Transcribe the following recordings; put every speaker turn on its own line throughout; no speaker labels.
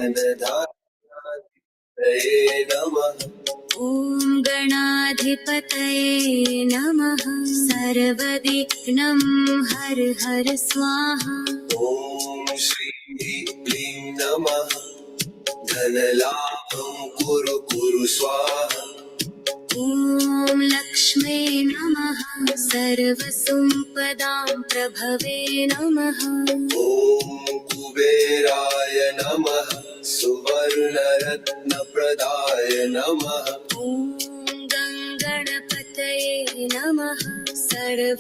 धनधान्याधिपतये नमः।
ॐ गणाधिपतये नमः। सर्वविघ्नं हर हर स्वाहा।
ॐ श्रीं क्लीं नमः। धनलाभं कुरु कुरु स्वाहा।
ॐ लक्ष्मे नमः। सर्वसम्पदां प्रभवे नमः।
ॐ कुबेराय नमः। सुवर्णरत्नप्रदाय नमः।
ॐ गङ्गणपतये नमः। सर्वकार्यसिद्धिं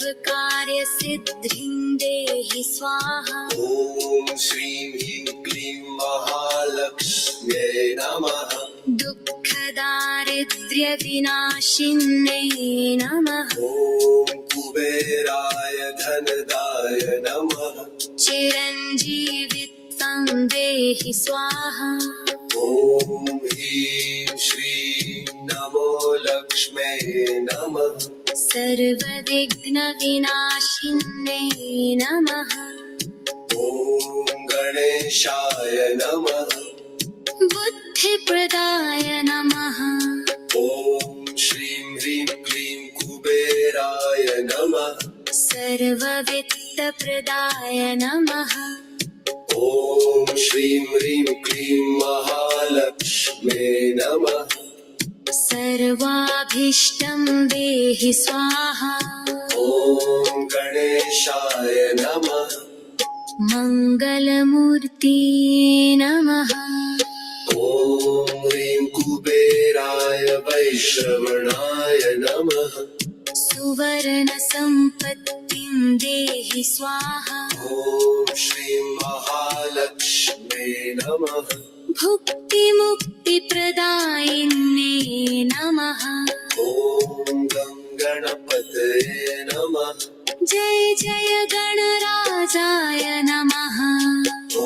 देहि स्वाहा।
ॐ श्रीं ह्रीं क्लीं महालक्ष्म्यै नमः।
दुःखदारिद्र्यविनाशिन्यै नमः।
ॐ कुबेराय धनदाय नमः।
चिरञ्जीवित्वं देहि स्वाहा।
ॐ ह्रीं श्रीं नमो लक्ष्म्यै नमः।
सर्वविघ्नविनाशिन्यै नमः।
ॐ गणेशाय नमः।
बुद्धिप्रदाय नमः।
ॐ श्रीं ह्रीं क्लीं कुबेराय नमः।
सर्ववित्तप्रदाय नमः।
ॐ श्रीं ह्रीं क्लीं महालक्ष्म्यै नमः।
सर्वाभीष्टं देहि स्वाहा।
ॐ गणेशाय नमः।
मङ्गलमूर्ति नमः।
ॐ ह्रीं कुबेराय वैश्रवणाय नमः।
सुवर्णसम्पत्तिं देहि स्वाहा।
ॐ श्रीं महालक्ष्म्यै नमः।
भुक्तिमुक्तिप्रदायिन्ये नमः।
ॐ गङ्गणपतये नमः।
जय जय गणराजाय नमः।
ॐ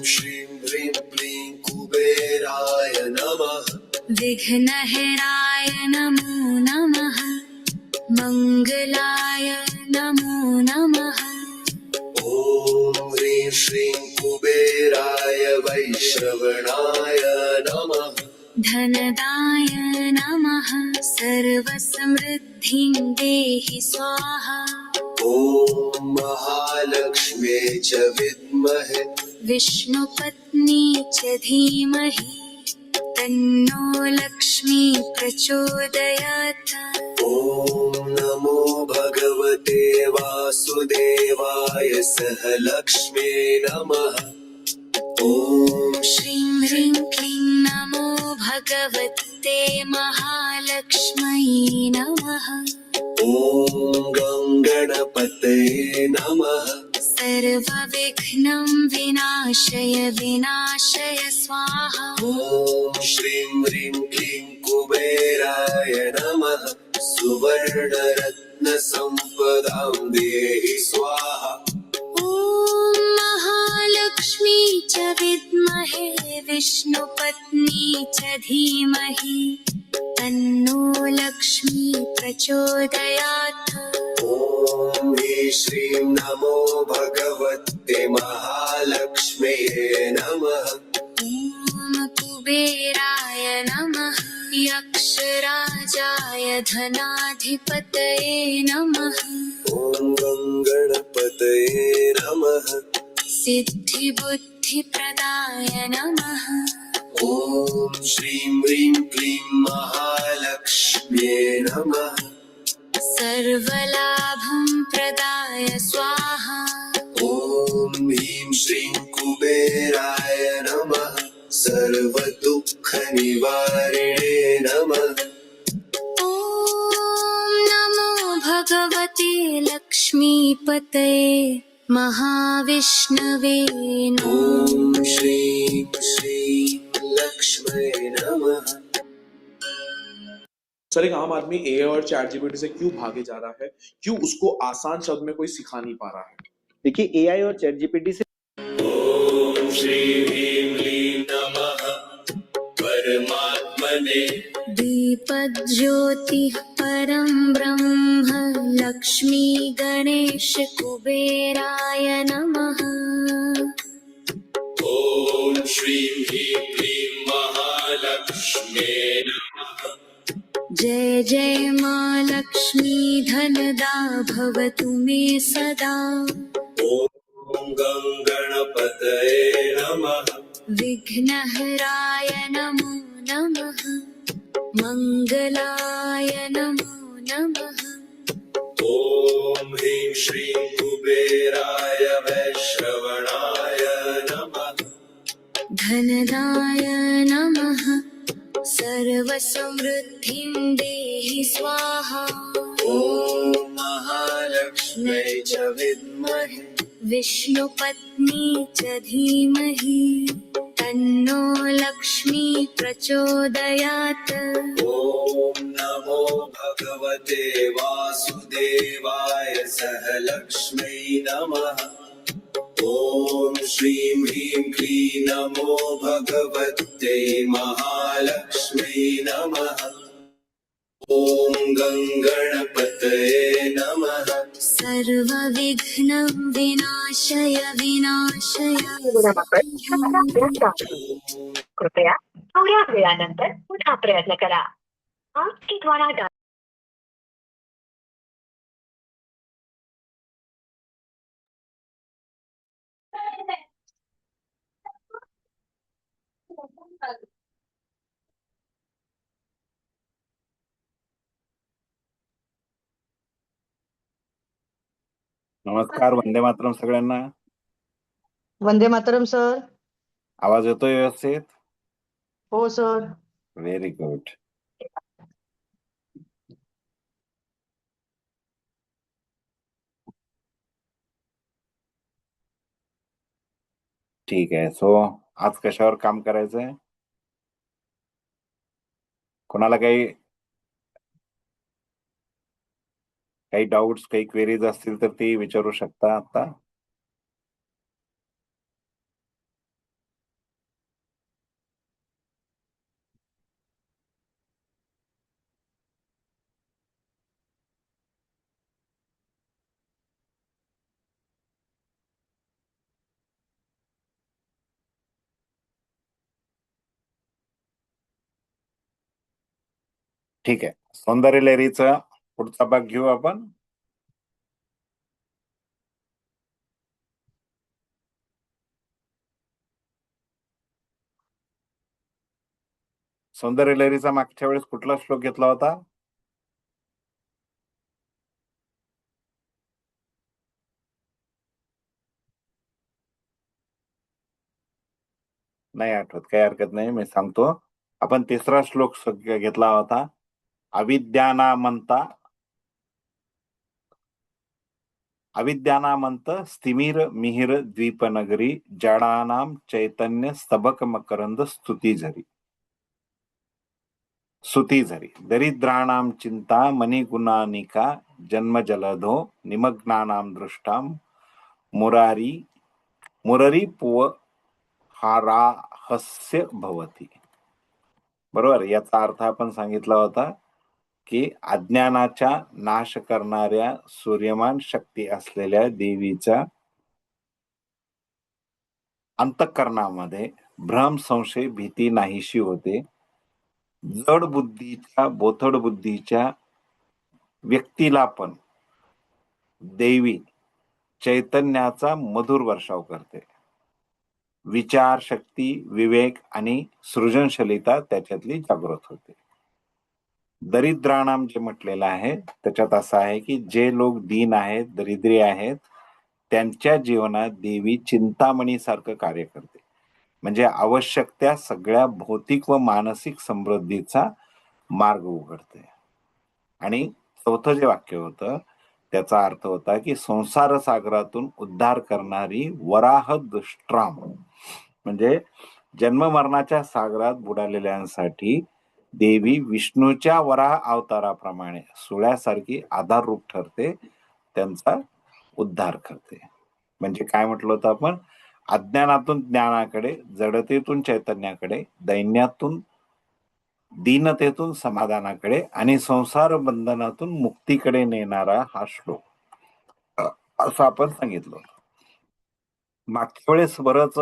श्रीं ह्रीं क्लीं कुबेराय नमः।
विघ्नहराय नमो नमः। मङ्गलाय नमो नमः।
ॐ ह्रीं श्रीं कुबेराय वैश्रवणाय नमः।
धनदाय नमः। सर्वसमृद्धिं देहि स्वाहा।
ॐ महालक्ष्म्यै च विद्महे।
विष्णुपत्नी च धीमहि। तन्नो लक्ष्मी प्रचोदयात्।
ॐ नमो भगवते वासुदेवाय सह लक्ष्म्यै नमः। ॐ
श्रीं ह्रीं क्लीं नमो भगवते महालक्ष्म्यै नमः।
ॐ गङ्गणपतये नमः।
सर्वविघ्नं विनाशय विनाशय स्वाहा।
ॐ श्रीं ह्रीं क्लीं कुबेराय नमः। सुवर्णरत्नसम्पदां देहि स्वाहा।
ॐ महालक्ष्मी च विद्महे। विष्णुपत्नी च धीमहि। तन्नो लक्ष्मी प्रचोदयात्।
ॐ श्रीं नमो भगवते महालक्ष्म्यै नमः।
ॐ कुबेराय नमः। यक्षराजाय धनाधिपतये नमः।
ॐ गङ्गणपतये नमः।
सिद्धिबुद्धिप्रदाय नमः।
ॐ श्रीं ह्रीं क्लीं महालक्ष्म्यै नमः।
सर्वलाभं प्रदाय स्वाहा।
ॐ ह्रीं श्रीं कुबेराय नमः। सर्वदुःखनिवारिणे नमः।
ॐ नमो भगवते लक्ष्मीपतये महाविष्णवे नमः।
ॐ श्रीं श्रीं लक्ष्म्यै नमः।
सर एक आम आदमी ए और चैट जीपीटी से क्यों भागे जा रहा है? क्यों उसको आसान शब्द में कोई सिखा नहीं पा रहा है?
देखिए एआई और चैट जीपीटी से
ॐ श्रीं ह्रीं क्लीं नमः परमात्मने।
दीपज्योतिः परं ब्रह्म लक्ष्मी गणेश कुबेराय नमः।
ॐ श्रीं ह्रीं क्लीं महालक्ष्म्यै नमः।
जय जय मा लक्ष्मी धनदा भवतु मे सदा।
ॐ गं गणपतये नमः।
विघ्नहराय नमो नमः। मङ्गलाय नमो नमः।
ॐ ह्रीं श्रीं कुबेराय वैश्रवणाय नमः।
धनदाय नमः। सर्वसमृद्धिं देहि स्वाहा।
ॐ महालक्ष्म्यै च विद्महे
विष्णुपत्नी च धीमहि तन्नो लक्ष्मी प्रचोदयात्।
ॐ नमो भगवते वासुदेवाय सह लक्ष्म्यै नमः। ॐ श्रीं ह्रीं क्लीं नमो भगवत्यै महालक्ष्म्यै नमः। ॐ गं गणपतये नमः।
सर्वविघ्न विनाशय विनाशय।
कृपया थोड्या वेळानंतर पुन्हा प्रयत्न करा. आपके द्वारा
नमस्कार. वंदे मातरम सगळ्यांना.
वंदे मातरम सर.
आवाज येतोय व्यवस्थित?
हो सर.
Very good. ठीक आहे. सो आज कशावर काम करायचंय? कोणाला काही डाऊट्स, काही क्वेरीज असतील तर ती विचारू शकता आता. ठीक आहे. सौंदर्य लहरीचा पुढचा भाग घेऊ आपण. सौंदर्य लहरीचा मागच्या वेळेस कुठला श्लोक घेतला होता? नाही आठवत, काही हरकत नाही, मी सांगतो. आपण तिसरा श्लोक घेतला होता. अविद्यानामंत स्थिमिर मिहिर द्वीपनगरी जडानाम चैतन्य स्तबक मकरंद स्तुती झरी दरिद्राणाम चिंता मणिगुणानिका जन्मजलधो निमग्नानाम दृष्टाम मुरारी पुव हाराहस्य भवती. बरोबर. याचा अर्थ आपण सांगितला होता की अज्ञानाच्या नाश करणाऱ्या सूर्यमान शक्ती असलेल्या देवीच्या अंतःकरणामध्ये भ्रम, संशय, भीती नाहीशी होते. जड बुद्धीच्या, बोथड बुद्धीच्या व्यक्तीला पण देवी चैतन्याचा मधुर वर्षाव करते. विचार शक्ती, विवेक आणि सृजनशीलता त्याच्यातली जागृत होते. दरिद्राणाम जे म्हटलेलं आहे त्याच्यात असं आहे की जे लोक दीन आहेत, दरिद्री आहेत, त्यांच्या जीवनात देवी चिंतामणी सारखं कार्य करते. म्हणजे आवश्यक त्या सगळ्या भौतिक व मानसिक समृद्धीचा मार्ग उघडते. आणि चौथं जे वाक्य होतं त्याचा अर्थ होता की संसार सागरातून उद्धार करणारी वराह दुष्ट्राम, म्हणजे जन्म मरणाच्या सागरात बुडालेल्यांसाठी देवी विष्णूच्या वराह अवताराप्रमाणे सुळ्यासारखी आधाररूप ठरते, त्यांचा उद्धार करते. म्हणजे काय म्हटलं होतं आपण? अज्ञानातून ज्ञानाकडे, जडतेतून चैतन्याकडे, दैन्यातून दीनतेतून समाधानाकडे आणि संसार बंधनातून मुक्तीकडे नेणारा हा श्लोक, असं आपण सांगितलं. मागच्या वेळेस बरंच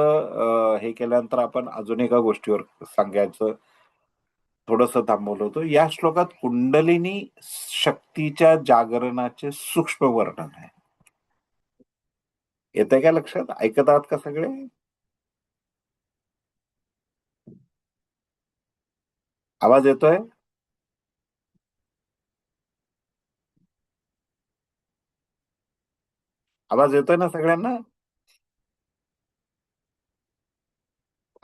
हे केल्यानंतर आपण अजून एका गोष्टीवर सांगायचं थोडंसं थांबवलं होतं. या श्लोकात कुंडलिनी शक्तीच्या जागरणाचे सूक्ष्म वर्णन आहे. येतंय का लक्षात? ऐकत आहात का सगळे? आवाज येतोय? आवाज येतोय ना सगळ्यांना?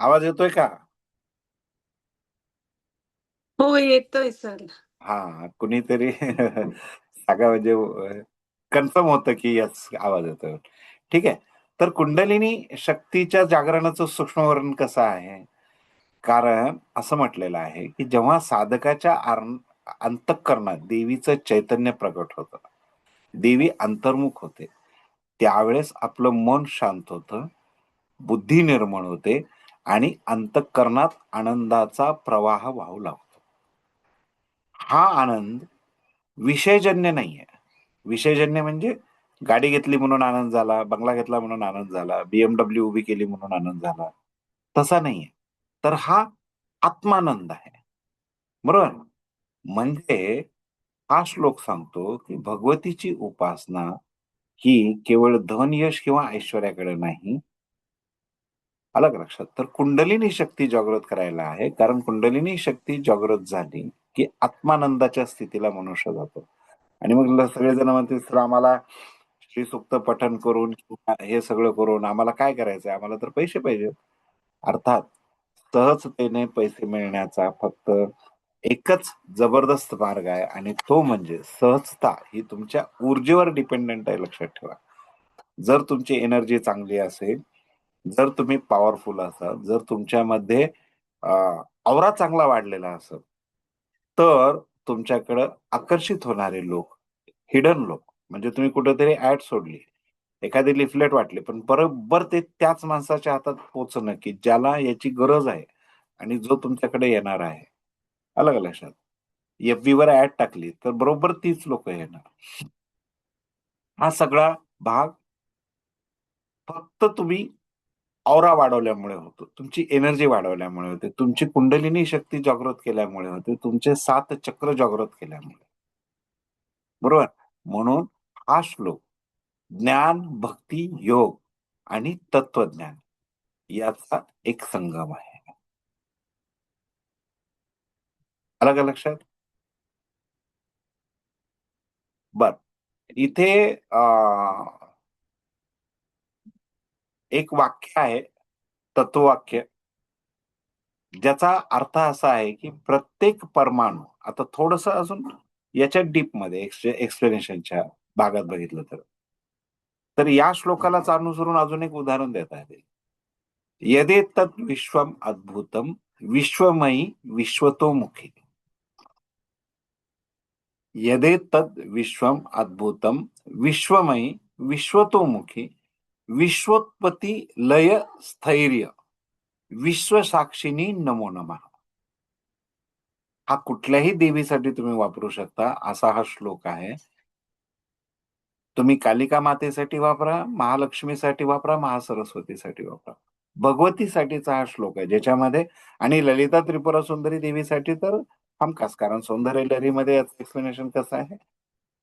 आवाज येतोय का?
हो येतोय सर.
हा, कुणीतरी सांगा म्हणजे कन्फर्म होतं की यस आवाज येतोय. ठीक आहे. तर कुंडलिनी शक्तीच्या जागरणाचं सूक्ष्म वर्णन कसं आहे? कारण असं म्हटलेलं आहे की जेव्हा साधकाच्या अंतःकरणात देवीचं चैतन्य प्रकट होतं, देवी अंतर्मुख होते, त्यावेळेस आपलं मन शांत होतं, बुद्धी निर्मळ होते आणि अंतःकरणात आनंदाचा प्रवाह वाहू लागतो. हा आनंद विषयजन्य नाहीये. विषयजन्य म्हणजे गाडी घेतली म्हणून आनंद झाला, बंगला घेतला म्हणून आनंद झाला, BMW उभी केली म्हणून आनंद झाला, तसा नाहीये. तर हा आत्मानंद आहे. बरोबर? म्हणजे हा श्लोक सांगतो की भगवतीची उपासना ही केवळ धन, यश किंवा ऐश्वर्याकडे नाही. आलं का लक्षात? तर कुंडलिनी शक्ती जागृत करायला आहे. कारण कुंडलिनी शक्ती जागृत झाली की आत्मानंदाच्या स्थितीला मनुष्य जातो. आणि मग सगळेजण म्हणतील, "सर आम्हाला श्रीसूक्त पठण करून किंवा हे सगळं करून आम्हाला काय करायचंय? आम्हाला तर पैसे पाहिजेत." अर्थात सहजतेने पैसे मिळण्याचा फक्त एकच जबरदस्त मार्ग आहे आणि तो म्हणजे सहजता. ही तुमच्या ऊर्जेवर डिपेंडंट आहे, लक्षात ठेवा. जर तुमची एनर्जी चांगली असेल, जर तुम्ही पॉवरफुल असाल, जर तुमच्यामध्ये औरा चांगला वाढलेला असेल, तर तुमच्याकडं आकर्षित होणारे लोक, हिडन लोक, म्हणजे तुम्ही कुठेतरी ऍड सोडली, एखादी लिफलेट वाटली, पण बरोबर ते त्याच माणसाच्या हातात पोहोचणं की ज्याला याची गरज आहे आणि जो तुमच्याकडे येणार आहे. आलं का लक्षात? FB वर ऍड टाकली तर बरोबर तीच लोक येणार. हा सगळा भाग फक्त तुम्ही औरा वाढवल्यामुळे होतो, तुमची एनर्जी वाढवल्यामुळे होते, तुमची कुंडलिनी शक्ती जागृत केल्यामुळे होते, तुमचे 7 चक्र जागृत केल्यामुळे. बरोबर? म्हणून हा श्लोक ज्ञान, भक्ती, योग आणि तत्वज्ञान याचा एक संगम आहे. आलं का लक्षात? बर, इथे एक वाक्य आहे, तत्ववाक्य, ज्याचा अर्थ असा आहे की प्रत्येक परमाणू, आता थोडस अजून याच्या डीप मध्ये एक्सप्लेनेशनच्या भागात बघितलं तर या श्लोकालाच अनुसरून अजून एक उदाहरण देता येते. यदेतत् विश्वम अद्भुतम विश्वमयी विश्वतोमुखी. यदेतत् विश्वम अद्भुतम विश्वमयी विश्वतोमुखी विश्वोत्पत्ती लय स्थैर्य विश्वसाक्षिणी नमो नमः. हा कुठल्याही देवीसाठी तुम्ही वापरू शकता असा हा श्लोक आहे. तुम्ही कालिका मातेसाठी वापरा, महालक्ष्मीसाठी वापरा, महासरस्वतीसाठी वापरा, भगवतीसाठीचा हा श्लोक आहे ज्याच्यामध्ये, आणि ललिता त्रिपुरा सुंदरी देवीसाठी तर हमखास, कारण सौंदर्य लहरीमध्ये याचं एक्सप्लेनेशन कसं आहे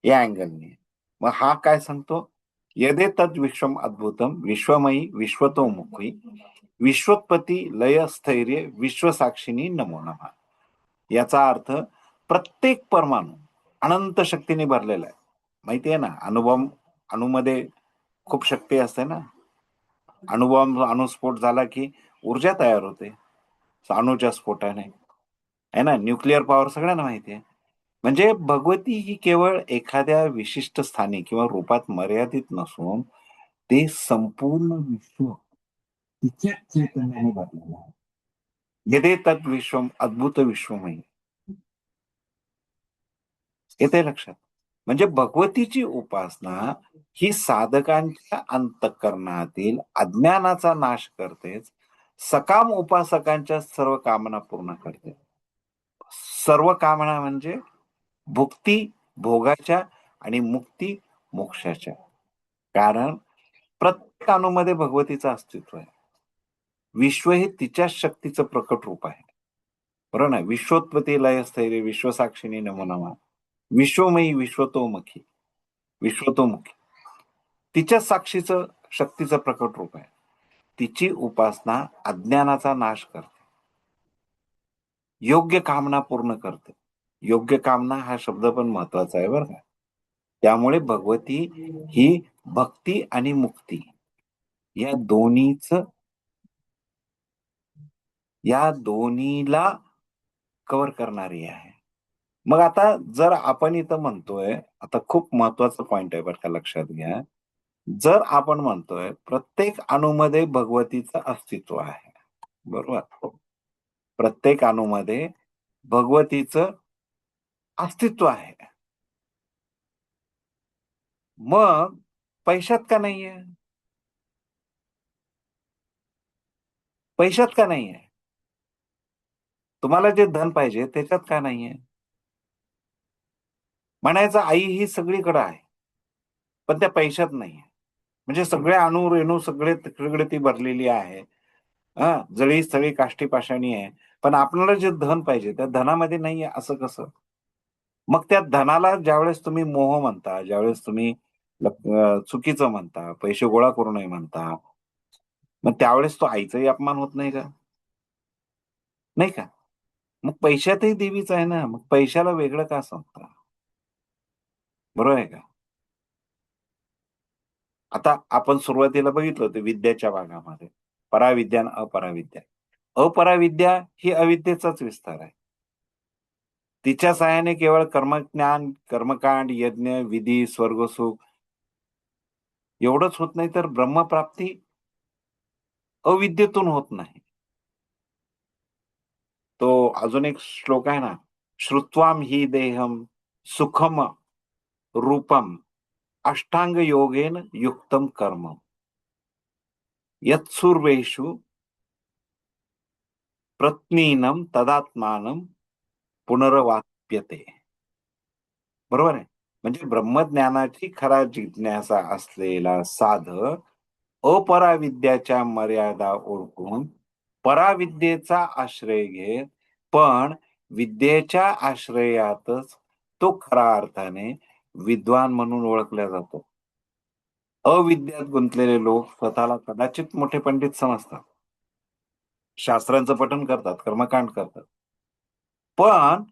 या अँगलने. मग हा काय सांगतो? यदे तद विश्वम अद्भुतम विश्वमयी विश्वतोमुखी विश्वोत्पत्ती लय स्थैर्य विश्वसाक्षिणी नमो नमः. याचा अर्थ प्रत्येक परमाणू अनंत शक्तीने भरलेला आहे. माहिती आहे ना, अणुमध्ये खूप शक्ती असते ना. अणुस्फोट झाला की ऊर्जा तयार होते अणूच्या स्फोटाने, आहे ना. न्यूक्लिअर पॉवर सगळ्यांना माहिती आहे. म्हणजे भगवती ही केवळ एखाद्या विशिष्ट स्थानी किंवा रूपात मर्यादित नसून ते संपूर्ण विश्व तिच्या चैतन्याने भरलेलं आहे. यदे तत् विश्वम अद्भुत विश्वमयी. येते लक्षात? म्हणजे भगवतीची उपासना ही साधकांच्या अंतःकरणातील अज्ञानाचा नाश करतेच, सकाम उपासकांच्या सर्व कामना पूर्ण करते. सर्व कामना म्हणजे भुक्ती भोगाच्या आणि मुक्ती मोक्षाच्या. कारण प्रत्येक अणूमध्ये भगवतीचं अस्तित्व आहे. विश्व हे तिच्याच शक्तीचं प्रकट रूप आहे. बरोबर ना? विश्वोत्पत्ती लय स्थैर्य विश्वसाक्षिणी नमो नमः. विश्वमयी विश्वतोमुखी विश्वतोमुखी तिच्या साक्षीचं शक्तीचं प्रकट रूप आहे. तिची उपासना अज्ञानाचा नाश करते, योग्य कामना पूर्ण करते. योग्य कामना हा शब्द पण महत्वाचा आहे बरं का. त्यामुळे भगवती ही भक्ती आणि मुक्ती या दोन्हीला कव्हर करणारी आहे. मग आता जर आपण इथं म्हणतोय, आता खूप महत्वाचा पॉइंट आहे बरं का, लक्षात घ्या. जर आपण म्हणतोय प्रत्येक अणूमध्ये भगवतीचं अस्तित्व आहे, बरोबर, प्रत्येक अणूमध्ये भगवतीचं अस्तित्व आहे, मग पैशात का नाहीये? पैशात का नाहीये? तुम्हाला जे धन पाहिजे त्याच्यात का नाहीये? म्हणायचं आई ही सगळीकडे आहे, पण त्या पैशात नाहीये. म्हणजे सगळे अणू रेणू सगळे ती भरलेली आहे. जळी स्थळी काष्टी पाषाणी आहे, पण आपल्याला जे धन पाहिजे त्या धनामध्ये नाहीये, असं कसं? मग त्या धनाला ज्यावेळेस तुम्ही मोह म्हणता, ज्यावेळेस तुम्ही चुकीचं म्हणता, पैसे गोळा करू नये म्हणता, मग त्यावेळेस तो आईचाही अपमान होत नाही का? नाही का? मग पैशातही देवीच आहे ना, मग पैशाला वेगळं का समजता? बरोबर आहे का? आता आपण सुरुवातीला बघितलं होतं विद्याच्या भागामध्ये पराविद्या आणि अपराविद्या. अपराविद्या ही अविद्येचाच विस्तार आहे. तिच्या सहाय्याने केवळ कर्मज्ञान, कर्मकांड, यज्ञ, विधी, स्वर्गसुख एवढंच होत नाही, तर ब्रह्मप्राप्ती अविद्येतून होत नाही. तो अजून एक श्लोक आहे ना, श्रुत्वाम हि देहम सुखम रूपम अष्टांग योगेन युक्तम कर्म यत्सूर्वेषु प्रत्नीनम तदात्मानम पुनर्वाप्यते. बरोबर आहे. म्हणजे ब्रह्मज्ञानाची खरा जिज्ञासा असलेला साधक अपराविद्याच्या मर्यादा ओळखून पराविद्येचा आश्रय घेत, पण विद्येच्या आश्रयातच तो खऱ्या अर्थाने विद्वान म्हणून ओळखला जातो. अविद्यात गुंतलेले लोक स्वतःला कदाचित मोठे पंडित समजतात, शास्त्रांचं पठण करतात, कर्मकांड करतात, पण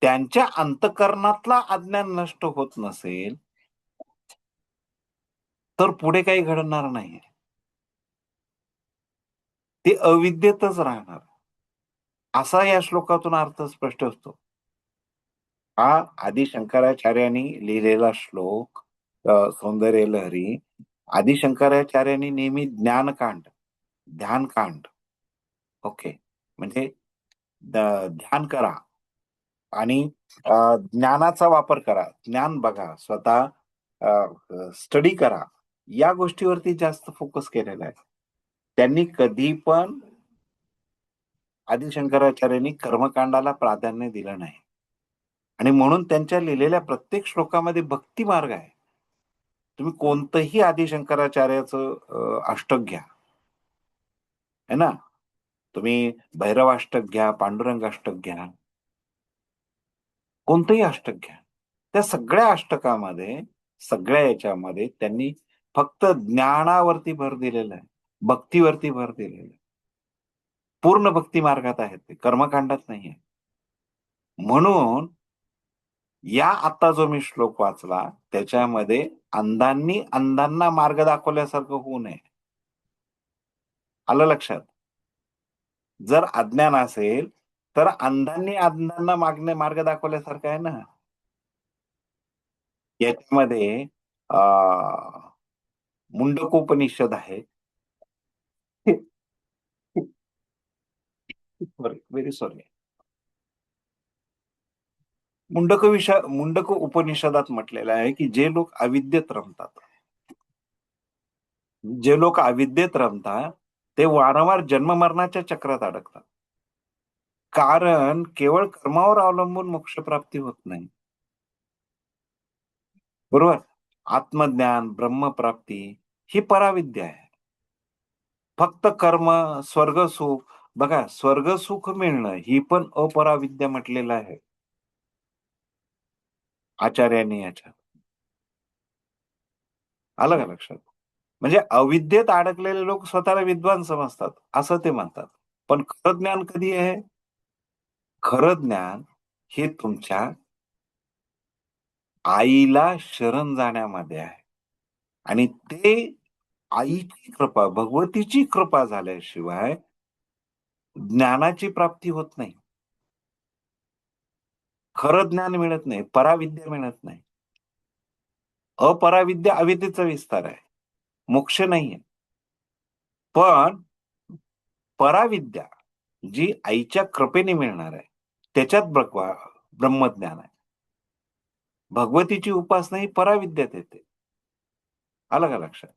त्यांच्या अंतःकरणातला अज्ञान नष्ट होत नसेल तर पुढे काही घडणार नाही. ते अविद्येतच राहणार, असा या श्लोकातून अर्थ स्पष्ट असतो. हा आदि शंकराचार्यांनी लिहिलेला श्लोक सौंदर्य लहरी. आदि शंकराचार्यांनी नेहमी ध्यानकांड ओके म्हणजे ध्यान करा आणि ज्ञानाचा वापर करा, ज्ञान बघा, स्वतः स्टडी करा, या गोष्टीवरती जास्त फोकस केलेला आहे. त्यांनी कधी पण आदि शंकराचार्यांनी कर्मकांडाला प्राधान्य दिलं नाही, आणि म्हणून त्यांच्या लिहिलेल्या प्रत्येक श्लोकामध्ये भक्ती मार्ग आहे. तुम्ही कोणतंही आदि शंकराचार्याचं अष्टक घ्या, है ना, तुम्ही भैरवाष्टक घ्या, पांडुरंग अष्टक घ्या, कोणतंही अष्टक घ्या, त्या सगळ्या अष्टकामध्ये सगळ्या याच्यामध्ये त्यांनी फक्त ज्ञानावरती भर दिलेला आहे, भक्तीवरती भर दिलेला आहे. पूर्ण भक्ती मार्गात आहेत ते, कर्मकांडात नाही आहे. म्हणून या आता जो मी श्लोक वाचला त्याच्यामध्ये अंधांना मार्ग दाखवल्यासारखं होऊ नये. आलं लक्षात? जर अज्ञान असेल तर अंधांना मार्ग दाखवल्यासारखं आहे ना. याच्यामध्ये मुंडकोपनिषद आहे, व्हेरी सॉरी, मुंडक उपनिषदात म्हटलेलं आहे की जे लोक अविद्येत रमतात ते वारंवार जन्म मरणाच्या चक्रात अडकतात, कारण केवळ कर्मावर अवलंबून मोक्षप्राप्ती होत नाही. बरोबर? आत्मज्ञान, ब्रह्मप्राप्ती ही पराविद्या आहे. फक्त कर्म, स्वर्ग सुख, बघा स्वर्ग सुख मिळणं ही पण अपराविद्या म्हटलेलं आहे आचार्यांनी याच्यात. आलं का लक्षात? म्हणजे अविद्येत अडकलेले लोक स्वतःला विद्वान समजतात असं ते म्हणतात. पण खरं ज्ञान कधी आहे? खरं ज्ञान हे तुमच्या आईला शरण जाण्यामध्ये आहे. आणि ते आईची कृपा, भगवतीची कृपा झाल्याशिवाय ज्ञानाची प्राप्ती होत नाही. खरं ज्ञान मिळत नाही, पराविद्या मिळत नाही. अपराविद्या अविद्येचा विस्तार आहे, मोक्ष नाहीये. पण पराविद्या जी आईच्या कृपेने मिळणार आहे त्याच्यात ब्रह्मज्ञान आहे. भगवतीची उपासना ही पराविद्यात येते. आलं का लक्षात?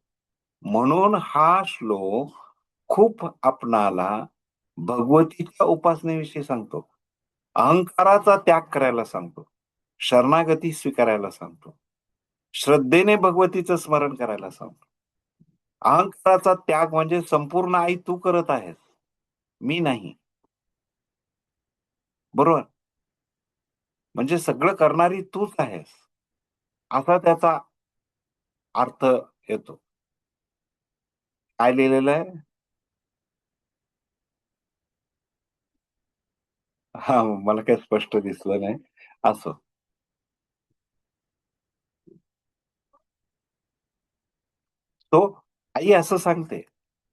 म्हणून हा श्लोक खूप आपणाला भगवतीच्या उपासनेविषयी सांगतो. अहंकाराचा त्याग करायला सांगतो, शरणागती स्वीकारायला सांगतो, श्रद्धेने भगवतीचं स्मरण करायला सांगतो. अहंकाराचा त्याग म्हणजे संपूर्ण आई तू करत आहेस, मी नाही. बरोबर? म्हणजे सगळं करणारी तूच आहेस असा त्याचा अर्थ येतो. काय लिहिलेलं आहे? हा, मला काही स्पष्ट दिसलं नाही. असं तो आई असं सांगते.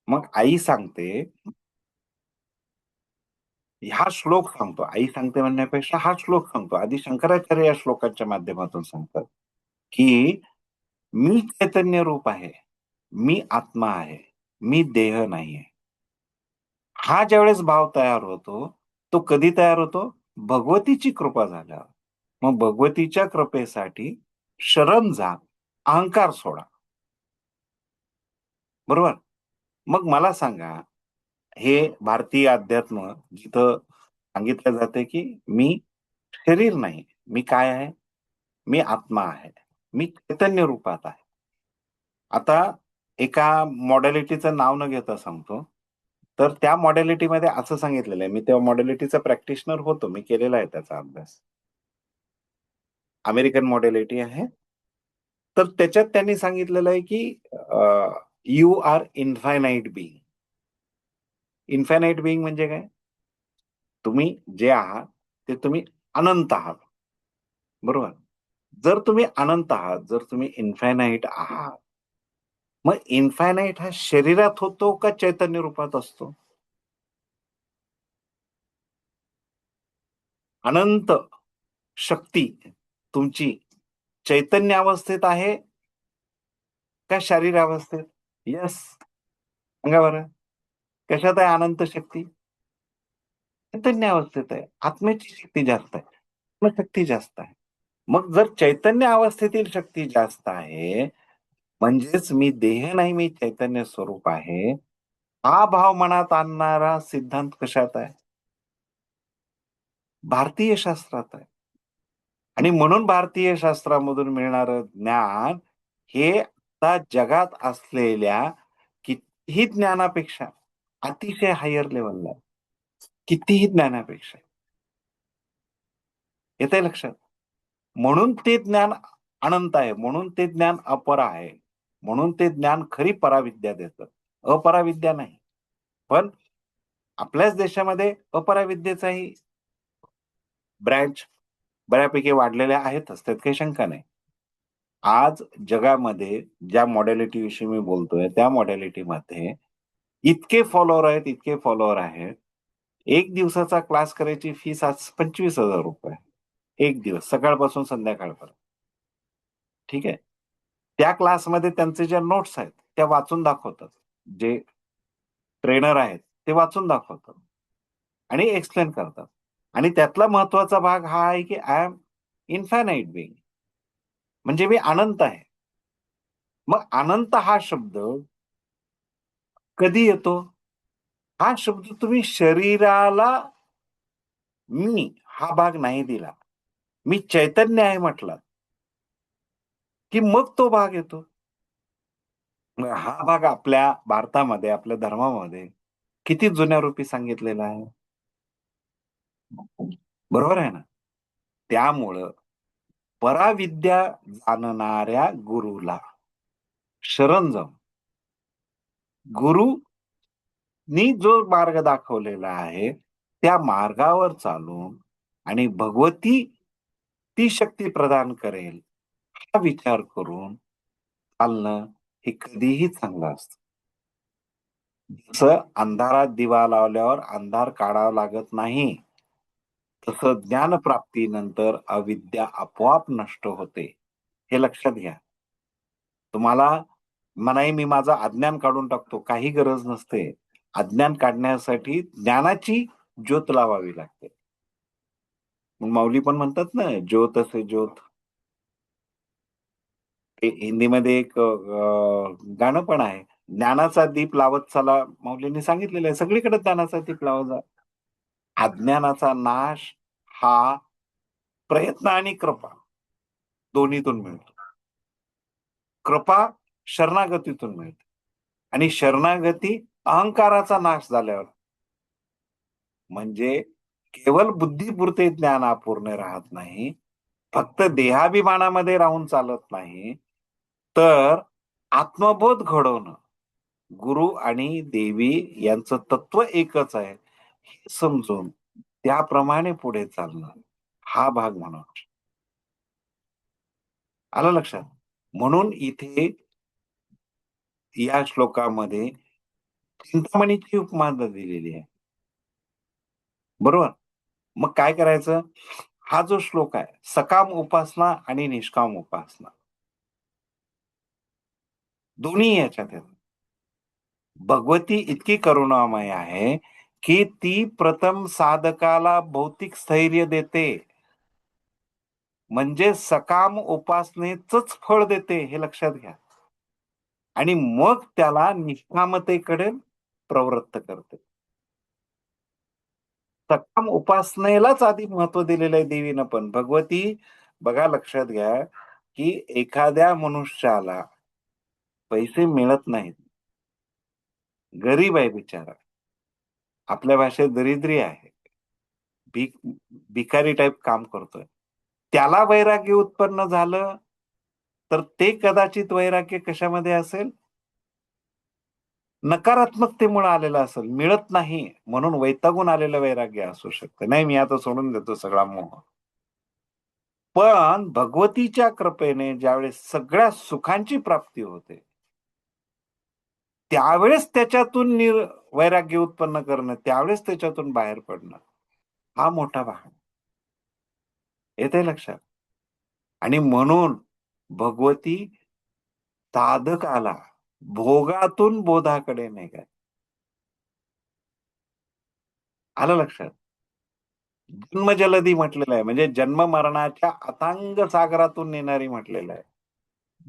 मग आई सांगते, हा श्लोक सांगतो. आई सांगते म्हणण्यापेक्षा हा श्लोक सांगतो. आधी शंकराचार्य या श्लोकाच्या माध्यमातून सांगतात की मी चैतन्य रूप आहे, मी आत्मा आहे, मी देह नाहीये. हा ज्यावेळेस भाव तयार होतो तो कधी तयार होतो? भगवतीची कृपा झाल्यावर. मग भगवतीच्या कृपेसाठी शरण जा, अहंकार सोडा. बरोबर? मग मला सांगा, हे भारतीय अध्यात्म जिथं सांगितलं जाते की मी शरीर नाही, मी काय आहे? मी आत्मा आहे, मी चैतन्य रूपात आहे. आता एका मॉडॅलिटीचं नाव न घेता सांगतो. तर त्या मॉडॅलिटीमध्ये असं सांगितलेलं आहे, मी त्या मॉडॅलिटीचा प्रॅक्टिशनर होतो, मी केलेला आहे त्याचा अभ्यास. अमेरिकन मॉडॅलिटी आहे. तर त्याच्यात त्यांनी सांगितलेलं आहे की you are infinite being. Infinite being म्हणजे काय? तुम्ही जे आहात ते तुम्ही अनंत आहात. बरोबर? जर तुम्ही अनंत आहात, जर तुम्ही इन्फायनाईट आहात, मग इन्फायनाईट हा शरीरात होतो का चैतन्य रूपात असतो? अनंत शक्ती तुमची चैतन्य अवस्थेत आहे का शारीर अवस्थेत? यस. सांगा बरं, कशात आहे अनंत शक्ती? चैतन्य अवस्थेत आहे. आत्म्याची शक्ती जास्त आहे, आत्मशक्ती जास्त आहे. मग जर चैतन्य अवस्थेतील शक्ती जास्त आहे, म्हणजेच मी देह नाही, मी चैतन्य स्वरूप आहे, हा भाव मनात आणणारा सिद्धांत कशात आहे? भारतीय शास्त्रात आहे. आणि म्हणून भारतीय शास्त्रामधून मिळणारं ज्ञान हे आता जगात असलेल्या कितीही ज्ञानापेक्षा अतिशय हायर लेवलला आहे. कितीही ज्ञानापेक्षा. येतंय लक्षात? म्हणून ते ज्ञान अनंत आहे, म्हणून ते ज्ञान अपर आहे, म्हणून ते ज्ञान खरी पराविद्या देतं, अपराविद्या नाही. पण आपल्याच देशामध्ये अपराविद्येचाही ब्रँच बऱ्यापैकी वाढलेल्या आहेतच, त्यात काही शंका नाही. आज जगामध्ये ज्या मॉडॅलिटी विषयी मी बोलतोय त्या मॉडॅलिटीमध्ये इतके फॉलोअर आहेत, इतके फॉलोअर आहेत. एक दिवसाचा क्लास करायची फीस आज ₹25,000. एक दिवस, सकाळपासून संध्याकाळपर्यंत. ठीक आहे. त्या क्लासमध्ये त्यांचे ज्या नोट्स आहेत त्या वाचून दाखवतात. जे ट्रेनर आहेत ते वाचून दाखवतात आणि एक्सप्लेन करतात. आणि त्यातला महत्वाचा भाग हा आहे की आय एम इन्फायनाईट बिईंग, म्हणजे मी अनंत आहे. मग अनंत हा शब्द कधी येतो? हा शब्द तुम्ही शरीराला मी हा भाग नाही दिला, मी चैतन्य आहे म्हटलं की मग तो भाग येतो. मग हा भाग आपल्या भारतामध्ये, आपल्या धर्मामध्ये किती जुन्या रूपी सांगितलेला आहे. बरोबर आहे ना. त्यामुळं पराविद्या जाणणाऱ्या गुरुला शरण जाऊन गुरुनी जो मार्ग दाखवलेला आहे त्या मार्गावर चालून आणि भगवती ती शक्ती प्रदान करेल हा विचार करून चालणं हे कधीही चांगलं असतं. जसं अंधारात दिवा लावल्यावर अंधार काढावा लागत नाही, तसं ज्ञानप्राप्तीनंतर अविद्या आपोआप नष्ट होते. हे लक्षात घ्या. तुम्हाला म्हणाय मी माझं अज्ञान काढून टाकतो, काही गरज नसते. अज्ञान काढण्यासाठी ज्ञानाची ज्योत लावावी लागते. मग माऊली पण म्हणतात ना, ज्योत से ज्योत. ते हिंदीमध्ये एक गाणं पण आहे. ज्ञानाचा दीप लावत चला, माऊलींनी सांगितलेलं आहे. सगळीकडे ज्ञानाचा दीप लावत जा. अज्ञानाचा नाश हा प्रयत्न आणि कृपा दोन्हीतून मिळतो. कृपा शरणागतीतून मिळते आणि शरणागती अहंकाराचा नाश झाल्यावर. म्हणजे केवळ बुद्धीपुरते ज्ञान अपूर्ण राहत नाही, फक्त देहाभिमानामध्ये राहून चालत नाही, तर आत्मबोध घडवणं, गुरु आणि देवी यांचं तत्व एकच आहे हे समजून त्याप्रमाणे पुढे चालणं हा भाग म्हणा. आलं लक्षात. म्हणून इथे या श्लोकामध्ये चिंतामणीची उपमा दिलेली आहे. बरोबर. मग काय करायचं. हा जो श्लोक आहे सकाम उपासना आणि निष्काम उपासना दोन्ही याच्यात आहेत. भगवती इतकी करुणामय आहे की ती प्रथम साधकाला भौतिक स्थैर्य देते, म्हणजे सकाम उपासनेचंच फळ देते हे लक्षात घ्या, आणि मग त्याला निष्कामतेकडे प्रवृत्त करते. सकाम उपासनेलाच आधी महत्व दिलेलं आहे देवीनं पण. भगवती बघा लक्षात घ्या की एखाद्या मनुष्याला पैसे मिळत नाहीत, गरीब आहे बिचारा, आपल्या भाषेत दरिद्री आहे, भिकारी टाईप काम करतोय, त्याला वैराग्य उत्पन्न झालं तर ते कदाचित वैराग्य कशामध्ये असेल, नकारात्मकतेमुळे आलेलं असेल, मिळत नाही म्हणून वैतागून आलेलं वैराग्य असू शकतं. नाही मी आता सोडून देतो सगळा मोह. पण भगवतीच्या कृपेने ज्यावेळेस सगळ्या सुखांची प्राप्ती होते त्यावेळेस त्याच्यातून वैराग्य उत्पन्न करणं, त्यावेळेस त्याच्यातून बाहेर पडणं हा मोठा भाग येते लक्षात. आणि म्हणून भगवती साधकाला भोगातून बोधाकडे नेगाय. आलं लक्षात. जन्मजलधी म्हटलेलं आहे, म्हणजे जन्म मरणाच्या अथांग सागरातून नेणारी म्हटलेलं आहे.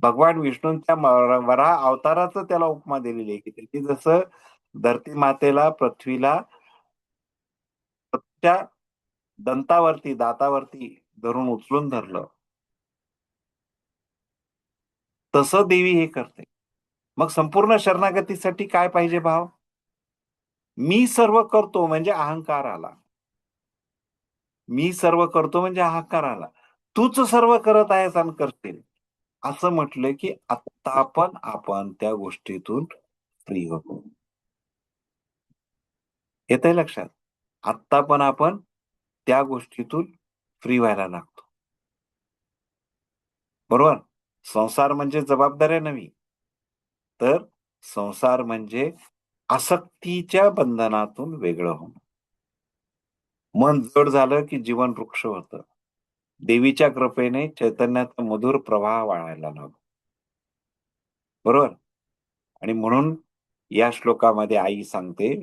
भगवान विष्णूंच्या वराह अवताराचं त्याला उपमा दिलेली आहे की त्याची जसं धरती मातेला पृथ्वीला त्या दंतावरती दातावरती धरून उचलून धरलं, तसं देवी हे करते. मग संपूर्ण शरणागतीसाठी काय पाहिजे भाव. मी सर्व करतो म्हणजे अहंकार आला, मी सर्व करतो म्हणजे अहंकार आला, तूच सर्व करत आहेस आणि करतील असं म्हटलं की आत्ता पण आपण त्या गोष्टीतून फ्री होतो. येतंय लक्षात. आत्ता पण आपण त्या गोष्टीतून फ्री व्हायला लागतो. बरोबर. संसार म्हणजे जबाबदाऱ्या नव्हे, तर संसार म्हणजे आसक्तीच्या बंधनातून वेगळं होणं. मन जड झालं की जीवन वृक्ष होतं. देवीच्या कृपेने चैतन्याचा मधुर प्रवाह वाहायला लागतो. बरोबर. आणि म्हणून या श्लोकामध्ये आई सांगते,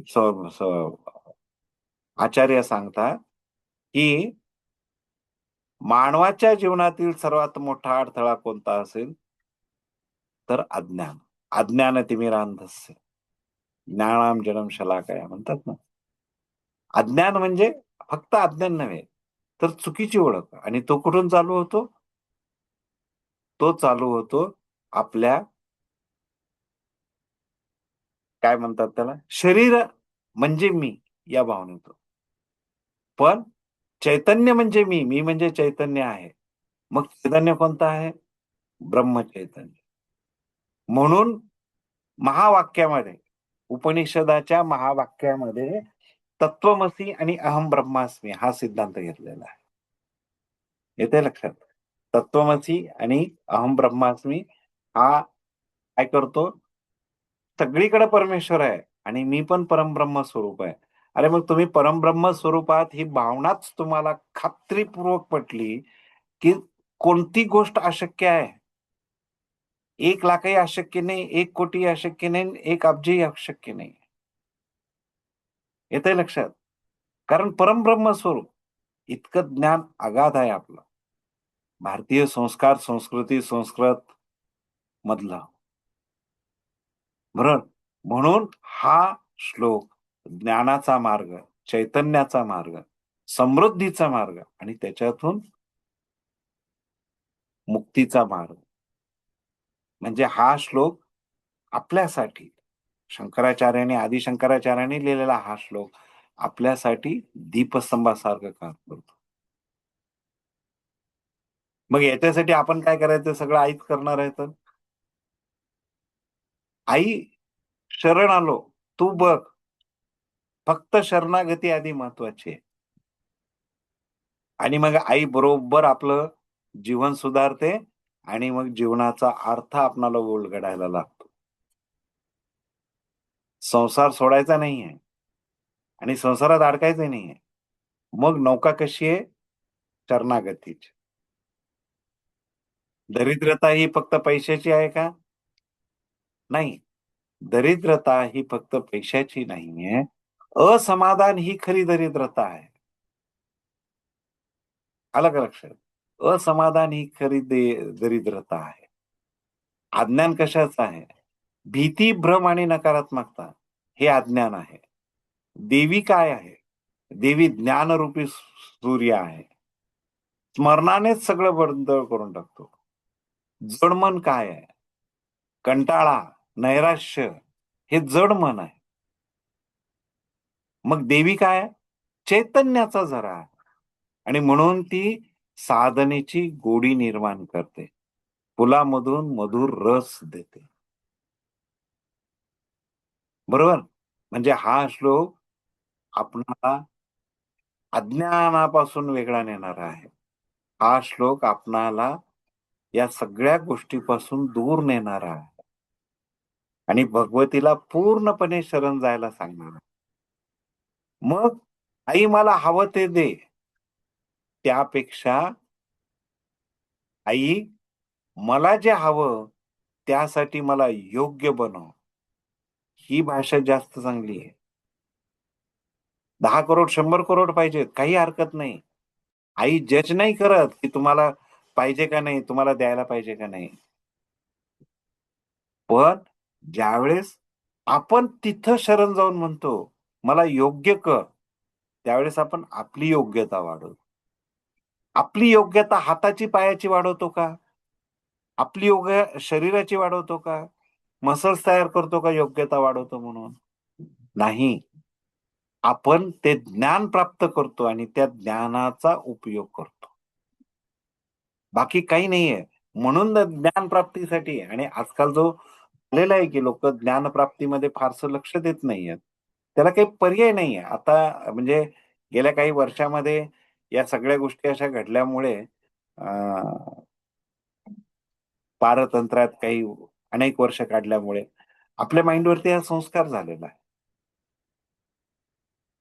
आचार्य सांगतात की मानवाच्या जीवनातील सर्वात मोठा अडथळा कोणता असेल तर अज्ञान. अज्ञानतिमिरांधस्य ज्ञानाम जन्म शलाकया म्हणतात ना. अज्ञान म्हणजे फक्त अज्ञान नव्हे तर चुकीची ओळख. आणि तो कुठून चालू होतो. तो चालू होतो आपल्या काय म्हणतात त्याला, शरीर म्हणजे मी या भावनेतून. पण चैतन्य म्हणजे मी म्हणजे चैतन्य आहे. मग चैतन्य कोणतं आहे? ब्रह्मचैतन्य. म्हणून महावाक्यामध्ये, उपनिषदाच्या महावाक्यामध्ये तत्वमसी आणि अहम ब्रह्मास्मी हा सिद्धांत घेतलेला आहे. येते लक्षात? तत्वमसी आणि अहम ब्रह्मास्मी हा काय करतो? सगळीकडे परमेश्वर आहे आणि मी पण परमब्रह्म स्वरूप आहे. अरे मग तुम्ही परमब्रह्म स्वरूपात ही भावनाच तुम्हाला खात्रीपूर्वक पटली, की कोणती गोष्ट अशक्य आहे? 1,00,000ही अशक्य नाही, 1,00,00,000 अशक्य नाही, 1 अब्जही अशक्य नाही. येतंय लक्षात? कारण परमब्रह्म स्वरूप इतकं ज्ञान अगाध आहे आपलं. भारतीय संस्कार, संस्कृती, संस्कृत मधलं. बरोबर? म्हणून हा श्लोक ज्ञानाचा मार्ग, चैतन्याचा मार्ग, समृद्धीचा मार्ग आणि त्याच्यातून मुक्तीचा मार्ग. म्हणजे हा श्लोक आपल्यासाठी शंकराचार्यांनी, आदिशंकराचार्यांनी लिहिलेला हा श्लोक आपल्यासाठी दीपस्तंभासारखं काम करतो. मग याच्यासाठी आपण काय करायचं? सगळं आईच करणार आहे तर? आई शरण आलो, तू बघ. फक्त शरणागती आधी महत्वाची आहे. आणि मग आई बरोबर आपलं जीवन सुधारते आणि मग जीवनाचा अर्थ आपणाला उलगडायला लागतो. संसार सोडायचा नाहीये आणि संसारात अडकायचंही नाहीये. मग नौका कशी आहे? शरणागतीची. दरिद्रता ही फक्त पैशाची आहे का? नाही. दरिद्रता ही फक्त पैशाची नाहीये. असमाधान ही खरी दरिद्रता आहे. आलं का लक्षात? असमाधान ही खरी दरिद्रता आहे. अज्ञान कशाचं आहे? भीती, भ्रम आणि नकारात्मकता हे अज्ञान आहे. देवी काय आहे? देवी ज्ञानरूपी सूर्य आहे. स्मरणानेच सगळं बंद करून टाकतो. जड मन काय आहे? कंटाळा, नैराश्य हे जड मन आहे. मग देवी काय आहे? चैतन्याचा झरा आणि म्हणून ती साधनेची गोडी निर्माण करते. फुलामधून मधुर रस देते. बरोबर? म्हणजे हा श्लोक आपणाला अज्ञानापासून वेगळा नेणारा आहे. हा श्लोक आपणाला या सगळ्या गोष्टीपासून दूर नेणारा आहे आणि भगवतीला पूर्णपणे शरण जायला सांगणार आहे. मग आई मला हवं ते दे. त्यापेक्षा आई मला जे हवं त्यासाठी मला योग्य बनव. ही भाषा जास्त चांगली आहे. 10 करोड 100 करोड पाहिजेत, काही हरकत नाही. आई जज नाही करत, की तुम्हाला पाहिजे का नाही, तुम्हाला द्यायला पाहिजे का नाही. पण ज्यावेळेस आपण तिथं शरण जाऊन म्हणतो, मला योग्य कर, त्यावेळेस आपण आपली योग्यता वाढवतो. आपली योग्यता हाताची पायाची वाढवतो का? आपली शरीराची वाढवतो का? मसल्स तयार करतो का योग्यता वाढवतो म्हणून? नाही. आपण ते ज्ञान प्राप्त करतो आणि त्या ज्ञानाचा उपयोग करतो. बाकी काही नाहीये. म्हणून ज्ञान प्राप्तीसाठी आणि आजकाल जो झालेला आहे की लोक ज्ञानप्राप्तीमध्ये फारसं लक्ष देत नाहीयेत. त्याला काही पर्याय नाहीये. आता म्हणजे गेल्या काही वर्षामध्ये या सगळ्या गोष्टी अशा घडल्यामुळे पारतंत्र्यात काही अनेक वर्ष काढल्यामुळे आपल्या माइंडवरती हा संस्कार झालेला आहे.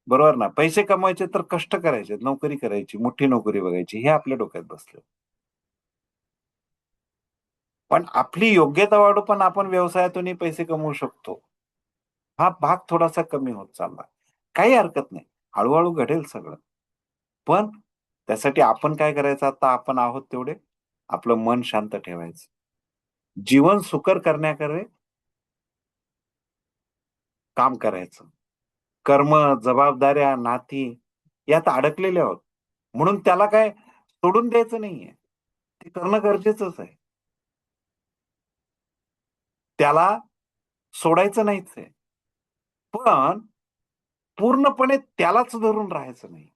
बरोबर ना? पैसे कमवायचे तर कष्ट करायचे, नोकरी करायची, मोठी नोकरी बघायची हे आपल्या डोक्यात बसलं. पण आपली योग्यता वाढू पण आपण व्यवसायातूनही पैसे कमवू शकतो. हा भाग थोडासा कमी होत चालला. काही हरकत नाही. हळू-हळू घडेल सगळं. पण त्यासाठी आपण काय करायचं आता आपण आहोत तेवढे आपलं मन शांत ठेवायचं. जीवन सुकर करण्याकडे काम करायचं. कर्म, जबाबदाऱ्या, नाती यात अडकलेले आहोत. म्हणून त्याला काय सोडून द्यायचं नाहीये. ते करणं गरजेचंच आहे. त्याला सोडायचं नाहीच आहे. पण पूर्णपणे त्यालाच धरून राहायचं नाही.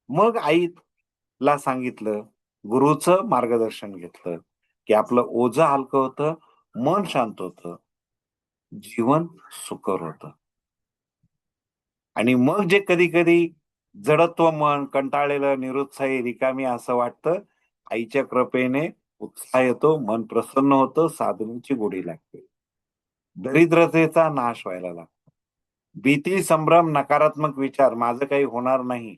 मग आईला सांगितलं, गुरुचं मार्गदर्शन घेतलं, की आपलं ओझं हलकं होतं, मन शांत होतं, जीवन सुकर होतं. आणि मग जे कधी-कधी जडत्व मन, कंटाळलेलं, निरुत्साही, रिकामी असं वाटतं, आईच्या कृपेने उत्साह येतो, मन प्रसन्न होतं, साधनेची गोडी लागते. दरिद्रतेचा नाश व्हायला लागतो. भीती, संभ्रम, नकारात्मक विचार, माझं काही होणार नाही,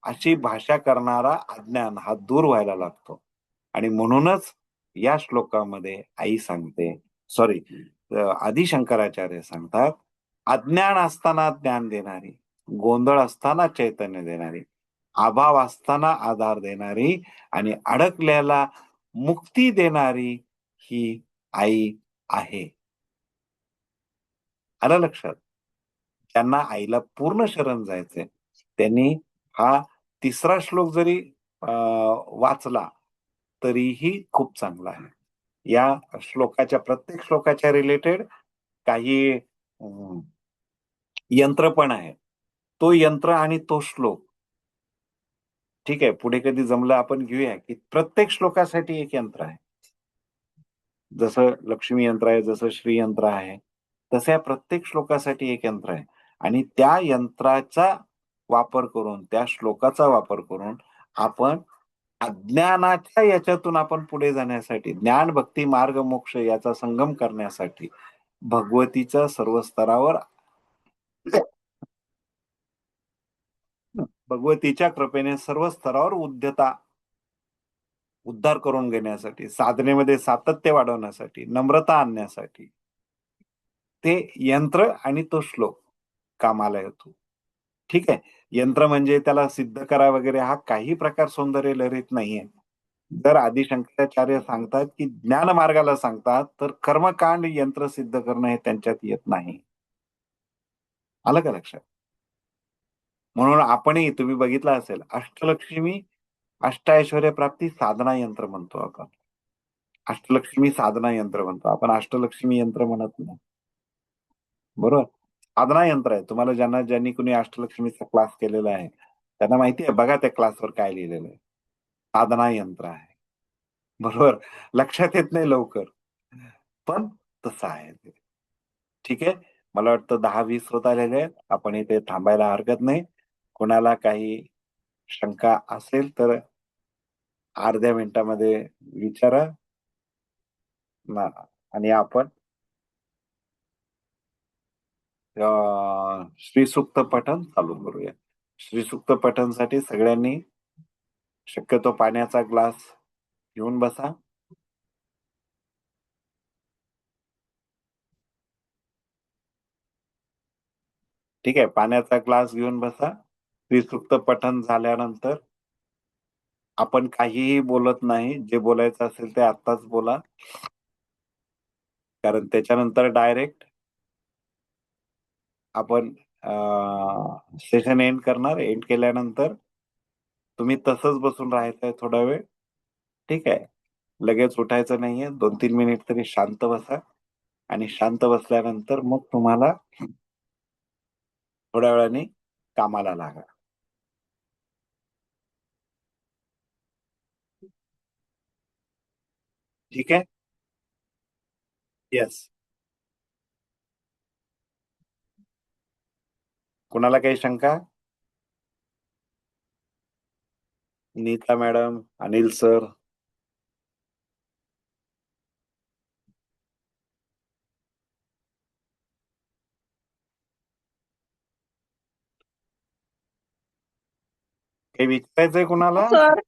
अशी भाषा करणारा अज्ञान हा दूर व्हायला लागतो. आणि म्हणूनच या श्लोकामध्ये आई सांगते, सॉरी, आदी शंकराचार्य सांगतात, अज्ञान असताना ज्ञान देणारी, गोंधळ असताना चैतन्य देणारी, अभाव असताना आधार देणारी आणि अडकलेला मुक्ती देणारी ही आई आहे. आलं लक्षात? त्यांना आईला पूर्ण शरण जायचंय. त्यांनी हा तिसरा श्लोक जरी वाचला तरीही खूप चांगला आहे. या प्रत्येक श्लोकाच्या रिलेटेड काही यंत्र पण आहे. तो यंत्र आणि तो श्लोक ठीक आहे, पुढे कधी जमलं आपण घेऊया, की प्रत्येक श्लोकासाठी एक यंत्र आहे. जसं लक्ष्मी यंत्र आहे, जसं श्री यंत्र आहे, तसं या प्रत्येक श्लोकासाठी एक यंत्र आहे. आणि त्या यंत्राचा वापर करून, त्या श्लोकाचा वापर करून आपण अज्ञानाच्या याच्यातून आपण पुढे जाण्यासाठी, ज्ञान, भक्ती, मार्ग, मोक्ष याचा संगम करण्यासाठी भगवतीच्या सर्व स्तरावर भगवतीच्या कृपेने सर्व स्तरावर उद्धार करून घेण्यासाठी, साधनेमध्ये सातत्य वाढवण्यासाठी, नम्रता आणण्यासाठी ते यंत्र आणि तो श्लोक कामाला येतो. ठीक आहे. यंत्र म्हणजे त्याला सिद्ध करा वगैरे हा काही प्रकार सौंदर्य लहरीत नाहीये. जर आदी शंकराचार्य सांगतात, की ज्ञान मार्गाला सांगतात, तर कर्मकांड यंत्र सिद्ध करणं हे त्यांच्यात येत नाही. आलं का लक्षात? म्हणून आपणही तुम्ही बघितलं असेल, अष्टलक्ष्मी, अष्टऐश्वर्य प्राप्ती साधना यंत्र म्हणतो आपण. अष्टलक्ष्मी साधना यंत्र म्हणतो. आपण अष्टलक्ष्मी यंत्र म्हणत नाही. बरोबर? साधना यंत्र आहे. तुम्हाला ज्यांनी कुणी अष्टलक्ष्मीचा क्लास केलेला आहे, त्यांना माहिती आहे, बघा त्या क्लासवर काय लिहिलेलं आहे. साधना यंत्र आहे. बरोबर? लक्षात येत नाही लवकर. पण तसं आहे ते. ठीक आहे? मला वाटतं 10-20 होत आलेले आहेत. आपण इथे थांबायला हरकत नाही. कोणाला काही शंका असेल तर अर्ध्या मिनिटामध्ये विचारा ना, आणि आपण श्रीसूक्त पठण चालू करूया. श्रीसूक्त पठणसाठी सगळ्यांनी शक्यतो पाण्याचा ग्लास घेऊन बसा. ठीक आहे, पाण्याचा ग्लास घेऊन बसा. श्रीसूक्त पठण झाल्यानंतर आपण काहीही बोलत नाही. जे बोलायचं असेल ते आत्ताच बोला, कारण त्याच्यानंतर डायरेक्ट आपण सेशन एंड करणार. एंड केल्यानंतर तुम्ही तसंच बसून राहायचंय थोडा वेळ. ठीक आहे, लगेच उठायचं नाहीये. 2-3 मिनिट तरी शांत बसा आणि शांत बसल्यानंतर मग तुम्हाला थोड्या वेळाने कामाला लागा. ठीक आहे? येस. कुणाला काही शंका? Neeta madam, Anil sir? काही विचारायचंय कुणाला?
सर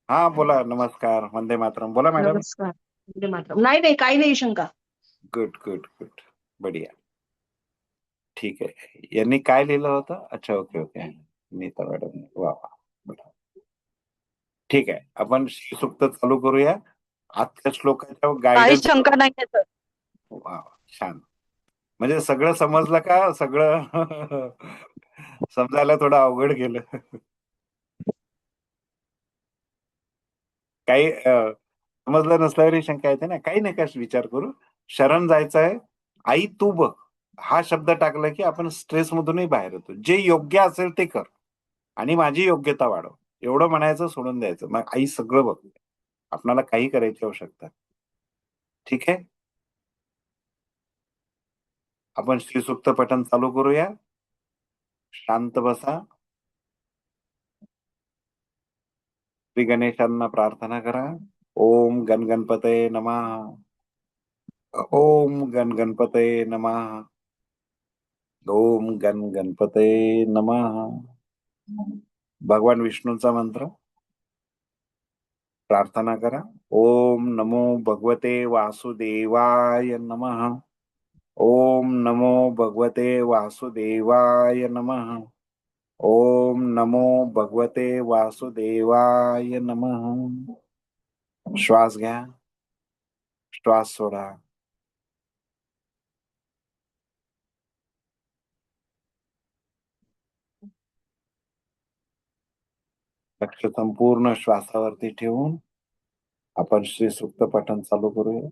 हा बोला. नमस्कार, वंदे मातरम. बोला मॅडम.
नमस्कार. वंदे मातरम. नाही काही नाही शंका.
गुड गुड गुड, बढिया. ठीक आहे. यांनी काय लिहिलं होतं? अच्छा, ओके ओके. नीता मॅडम, वा वा. ठीक आहे, आपण श्रीसूक्त चालू करूया. आजच्या श्लोकाच्या
काही
गायडन्स.
शंका नाहीये सर.
वा, छान. म्हणजे सगळं समजलं का? सगळं समजायला थोडं अवघड गेलं. काही समजलं नसल्यावरही शंका येते ना. काही नाही, विचार करू. शरण जायचं आहे. आई तू बघ, हा शब्द टाकला की आपण स्ट्रेस मधूनही बाहेर येतो. जे योग्य असेल ते कर आणि माझी योग्यता वाढव, एवढं म्हणायचं, सोडून द्यायचं. मग आई सगळं बघते. आपल्याला काही करायची आवश्यकता. ठीक आहे, आपण श्री सूक्त पठण चालू करूया. शांत बसा. श्री गणेशांना प्रार्थना करा. ओम गण गणपतये नमः. ओम गण गणपतये नमः. ओम गण गणपतये नमः. भगवान विष्णूचा मंत्र प्रार्थना करा. ओम नमो भगवते वासुदेवाय नमः. ओम नमो भगवते वासुदेवाय नमः. ओम नमो भगवते वासुदेवाय नमः. श्वास घ्या, श्वास सोडा. लक्ष संपूर्ण श्वासावरती ठेवून आपण श्री सूक्त पठण चालू करूया.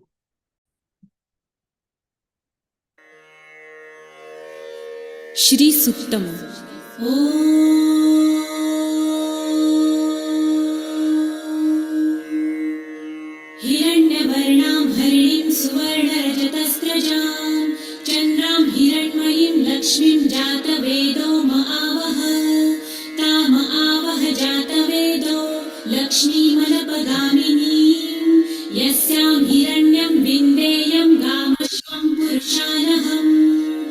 श्री सूक्तम. हिरण्यवर्णां हरिणीं सुवर्णरजतस्रजां चन्द्रां हिरण्मयीं लक्ष्मीं जातवेदो महावह. ताम आवह जातवेदो लक्ष्मीमलपगामिनीं यस्यां हिरण्यं विन्देयं गामश्वं पुरुषानहम्.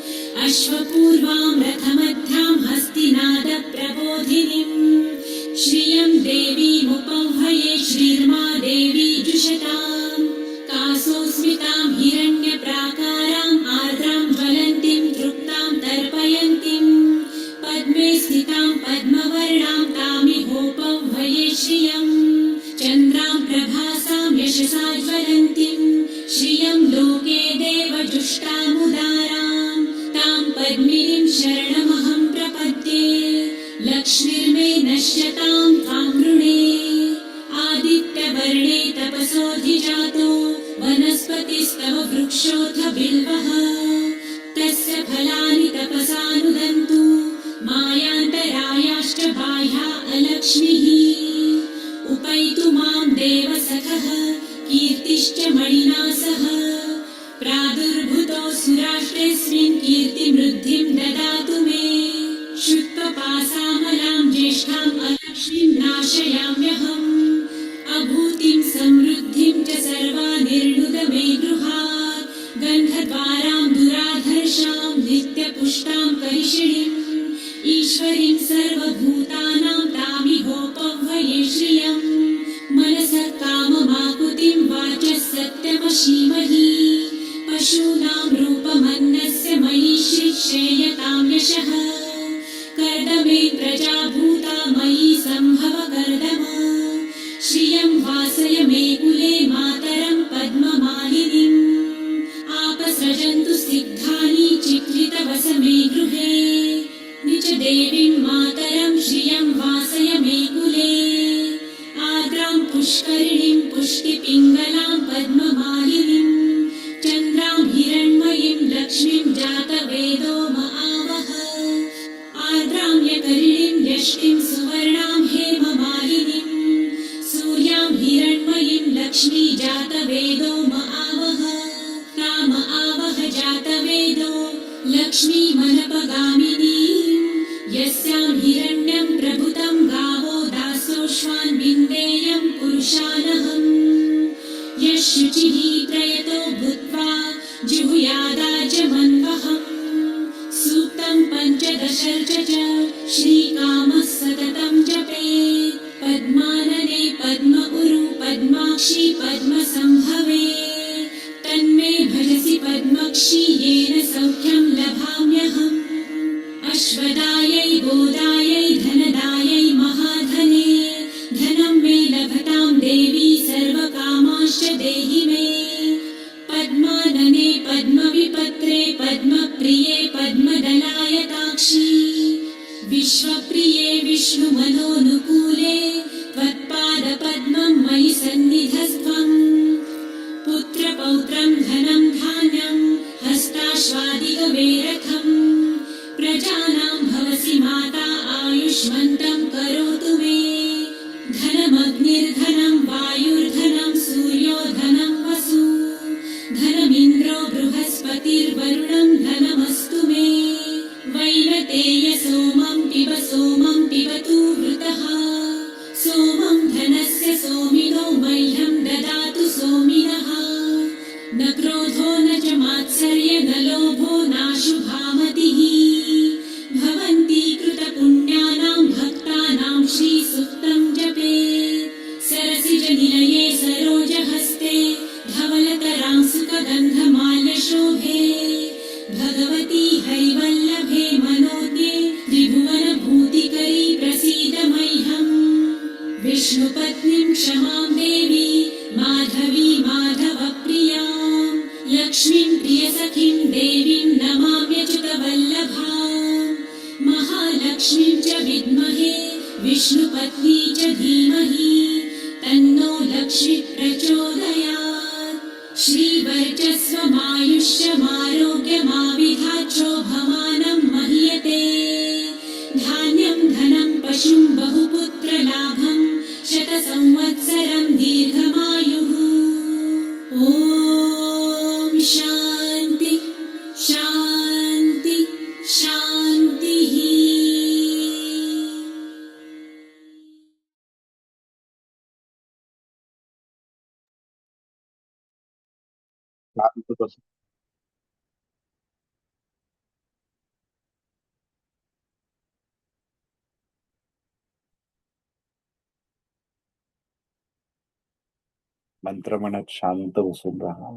अश्वपूर्वां रथमध्यां हस्तिनादप्रबोधिनीं श्रियं देवीमुपह्वये श्रीर्मा देवी जुषतां. कासोऽस्मितां हिरण्यप्राकाराम् आर्द्रां ज्वलन्तीं तृप्तां तर्पयन्तीं पद्मे स्थितां पद्मवर्णां तामिहोपह्वये श्रियं. चन्द्रां प्रभासां यशसा ज्वलन्तीं श्रियं लोके देवजुष्टामुदारां तां पद्मिनीं शरणमहं प्रपद्ये. लक्ष्मीर्मे नश्यतां त्वां गृणे. आदित्यवर्णे तपसोऽधिजातो वनस्पतिस्तव वृक्षोऽथ बिल्वः. तस्य फलानि तपसानुदन्तु मायान्तरायाश्च बाह्या अलक्ष्मीः. उपैतु मां देवसखः कीर्तिश्च मणिना सह. प्रादुर्भूतो सुराष्ट्रेऽस्मिन् कीर्तिमृद्धिं ददातु मे. शुत्वपासामलां ज्येष्ठाम् अलक्ष्मीं नाशयाम्यहम्. अभूतिं समृद्धिं च सर्वानिर्णुद मे गृहात्. गन्धद्वारां दुराधर्षां नित्यपुष्टां करिषिणीम्. ईश्वरीं सर्वभूतानां तामिहोपह्वये श्रियं. मनसः काममाकुतिं वाचः सत्यमशीमहि. पशूनां रूपमन्नस्य मयि श्रेयतां यशः. कर्दमे प्रजाभूता मयि सम्भव कर्दम. श्रियं वासय मे कुले मातरं पद्ममालिनीम्. आपसृजन्तु सिद्धानि चिक्लितवस मे गृहे. निच देवीं मातरं श्रियं वासय मे कुले. आर्द्रां पुष्करिणीं पुष्टिपिङ्गलां पद्ममालिनीं. चन्द्रां हिरण्मयीं लक्ष्मीं जातवेदो महावह. आर्द्रां यकरिणीं यष्टिं सुवर्णां हेममालिनीं. सूर्यां हिरण्मयीं लक्ष्मी जातवेदो महावह. ताम आवह जातवेदो लक्ष्मीमनपगामिनीं. यस्यां हिरण्यं प्रभुतं गावो दासोऽश्वान् विन्देयं पुरुषानहम्. यः शुचिः प्रयतो भूत्वा जिहुयादाजमन्वहम्. सूक्तं पञ्चदशर्च च श्रीकामः सततं जपेत्. पद्मानने पद्म उरु पद्माक्षी पद्मसम्भवे. तन्मे भजसि पद्मक्षी येन सौख्यं लभाम्यहम्. अश्वदायै गोदायै धनदायै महाधने. धनं मे लभतां देवी सर्वकामाश्च देहि मे. पद्मानने पद्मविपत्रे पद्मप्रिये पद्मदलायताक्षी. विश्वप्रिये विष्णुमनोनुकूले त्वत्पादपद्मं मयि सन्निधस्त्वम्. पुत्रपौत्रं धनं धान्यं हस्ताश्वादिगवेर मह्यं ददातु सोमिनः न क्रोधो न च मात्सर्य न लोभो नाशुभामतिः भवन्ति कृतपुण्यानां भक्तानां श्रीसूक्तं जपेत् सरसिजनिलये सरोजहस्ते धवलतरां सुखगन्धमाल्यशोभे भगवती हरिवल्लभे मनोज्ञे त्रिभुवनभूतिकरी प्रसीद मह्यम् विष्णुपत्नीं क्षमां देवी माधवी माधवप्रियां लक्ष्मीं प्रियसखीं देवीं नमाम्यच्युतवल्लभाम् महालक्ष्मीं च विद्महे विष्णुपत्नी च धीमहि तन्नो लक्ष्मी प्रचोदयात् श्रीवर्चस्वमायुष्यमारोग्यमाविधाचोभमानं मह्यते धान्यं धनं पशुं बहुपुत्रलाभं शतसंवत्सरं दीर्घमायुः ॐ शान्ति शान्ति शान्तिः
शांत बस. मंत्र म्हणत शांत बसून राहा.